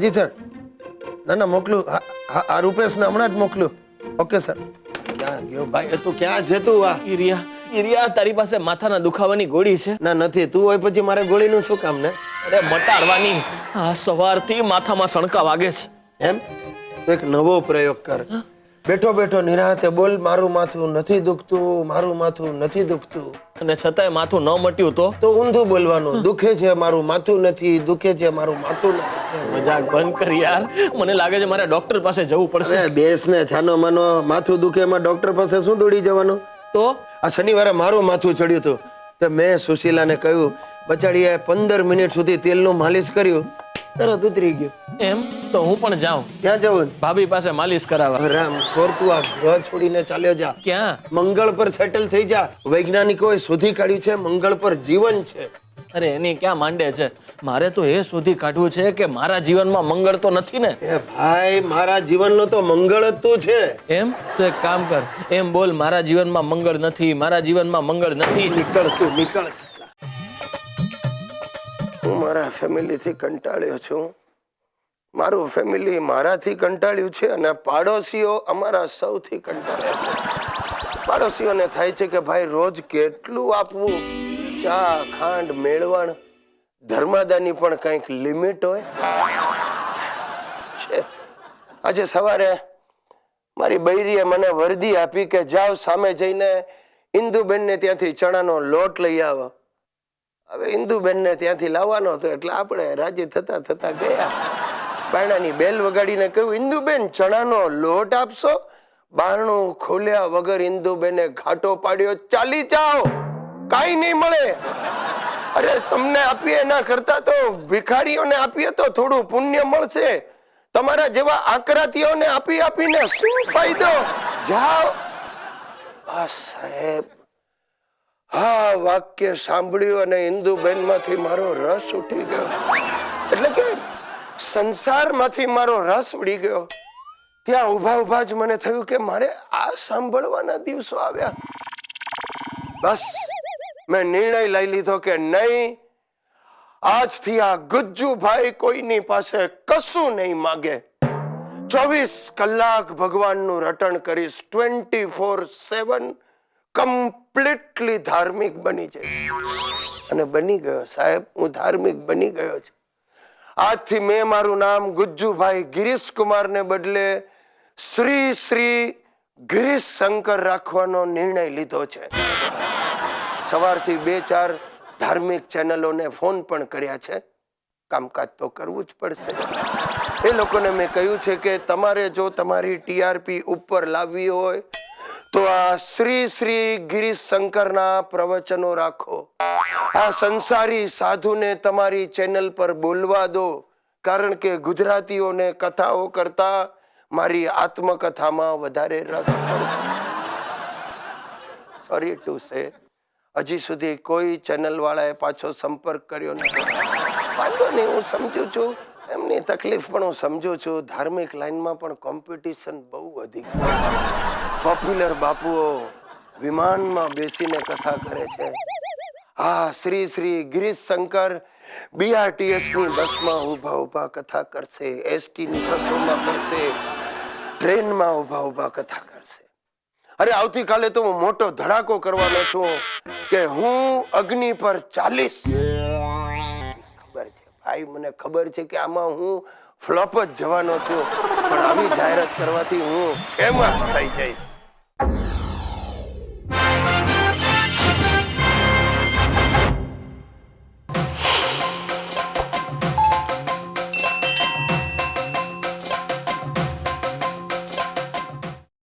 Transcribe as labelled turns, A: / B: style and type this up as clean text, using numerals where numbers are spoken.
A: હાજી સર. ના ના મોકલું. આ રૂપેશને હમણાં જ મોકલું. Okay sir. ક્યાં ગયો ભાઈ? તું ક્યાં છે તું?
B: ઈરિયા તારી પાસે માથાના દુખાવાની ગોળી છે?
A: ના નથી. તું હોય પછી મારે ગોળીનું શું કામ ને?
B: અરે મટાડવાની. આ સવારથી માથામાં સણકા વાગે છે.
A: એમ તો એક નવો પ્રયોગ કર. બેઠો બેઠો નિરાતે બોલ, મારું માથું નથી દુખતું, મારું માથું નથી દુખતું.
B: અને છતાંય માથું ન મટ્યું
A: તો ઊંધું બોલવાનું, દુખે છે મારું માથું નથી, દુખે છે મારું માથું નથી.
B: મજાક બંધ કર યાર. મને લાગે છે મારે ડોક્ટર પાસે જવું પડશે.
A: બેસ ને છાનો માનો. માથું દુખે એમાં ડોક્ટર પાસે શું દોડી જવાનું?
B: તો
A: આ શનિવારે મારું માથું ચડ્યું હતું તો મેં સુશીલાને કહ્યું, બચાડીએ 15 મિનિટ સુધી તેલનું માલિશ કર્યું, તરત ઉતરી ગયું.
B: એમ તો હું પણ જાઉં.
A: ક્યાં જવું?
B: ભાભી પાસે માલિશ કરાવવા.
A: રામ ખોર, તું આ ગ્રહ છોડીને ચાલ્યો જા.
B: ક્યાં?
A: મંગળ પર સેટલ થઈ જા. વૈજ્ઞાનિકોએ શોધી કાઢ્યું છે મંગળ પર જીવન છે.
B: અરે એની ક્યાં માંડે છે. મારે તો એ શોધી કાઢવું છે કે મારા જીવનમાં મંગળ તો નથી ને.
A: એ ભાઈ, મારા જીવનનો તો મંગળ જ તું છે.
B: એમ તો એક કામ કર, એમ બોલ, મારા જીવનમાં મંગળ નથી, મારા જીવનમાં મંગળ નથી.
A: નીકળ તું, નીકળ. હું મારા ફેમિલીથી કંટાળ્યો છું. મારું ફેમિલી મારાથી કંટાળ્યું છે અને પાડોશીઓ અમારા સૌથી કંટાળ્યા છે. પાડોશીઓને થાય છે કે ભાઈ રોજ કેટલું આપવું? ચા, ખાંડ, મેળવણ, ધર્માદાની પણ કંઈક લિમિટ હોય છે. આજે સવારે મારી બૈરીએ મને વર્દી આપી કે જાઓ સામે જઈને ઇન્દુબેનને ત્યાંથી ચણાનો લોટ લઈ આવો. હવે ઇન્દુબેનને ત્યાંથી લાવવાનો હતો એટલે આપણે રાજી થતા થતા ગયા. બારણાની બેલ વગાડીને કહ્યું, ઇન્દુબેન ચણાનો લોટ આપશો? બારણું ખોલ્યા વગર ઇન્દુબેને ઘાટો પાડ્યો, ચાલી જાઓ, કાઈ નહીં મળે. અરે તમને આપીએ એના કરતા તો ભિખારીઓને આપીએ તો થોડું પુણ્ય મળશે. તમારા જેવા આકરાતીઓને આપી આપીને શું ફાયદો? જાઓ. બસ સાહેબ, હા વાક્ય સાંભળ્યું અને ઇન્દુબેન માંથી મારો રસ ઉઠી ગયો. એટલે કે સંસારમાંથી મારો રસ ઉડી ગયો. ત્યાં ઉભા ઉભા જ મને થયું કે મારે આ સાંભળવાના દિવસો આવ્યા. બસ મેં નિર્ણય લઈ લીધો કે નહીં, આજથી આ ગુજ્જુભાઈ કોઈની પાસે કશું નહીં માગે. 24 કલાક ભગવાનનું રટણ કરીશ. 24/7 કમ્પ્લીટલી ધાર્મિક બની જઈશ. અને બની ગયો સાહેબ, હું ધાર્મિક બની ગયો છું. આજથી મેં મારું નામ ગુજ્જુભાઈ ગિરીશ કુમારને બદલે શ્રી શ્રી ગિરીશ શંકર રાખવાનો નિર્ણય લીધો છે. સવારથી 2-4 ધાર્મિક ચેનલોને ફોન પણ કર્યા છે. કામકાજ તો કરવું જ પડશે. એ લોકોને મેં કહ્યું છે કે તમારે જો તમારી ટીઆરપી ઉપર લાવવી હોય તો આ શ્રી શ્રી ગિરીશ શંકરના પ્રવચનો રાખો. આ સંસારી સાધુને તમારી ચેનલ પર બોલવા દો, કારણ કે ગુજરાતીઓને કથાઓ કરતા મારી આત્મકથામાં વધારે રસ પડશે. સોરી ટુ સે, હજી સુધી કોઈ ચેનલ વાળાએ પાછો સંપર્ક કર્યો નથી. વાંધો નહીં, હું સમજુ છું એમની તકલીફ, પણ હું સમજુ છું ધાર્મિક લાઈનમાં પણ કોમ્પિટિશન બહુ વધી ગયું છે. પોપ્યુલર બાપુઓ વિમાનમાં બેસીને કથા કરે છે. હા, શ્રી શ્રી ગિરીશ શંકર BRTS ની બસમાં ઉભા ઉભા કથા કરશે, ST ની બસોમાં કરશે, ટ્રેનમાં ઉભા ઉભા કથા કરશે. અરે આવતીકાલે તો હું મોટો ધડાકો કરવાનો છું કે હું અગ્નિ પર ચાલીશ. ખબર છે ભાઈ, મને ખબર છે કે આમાં હું ફ્લોપ જ જવાનો છું, પણ આવી જાહેરાત કરવાથી હું ફેમસ થઈ જઈશ.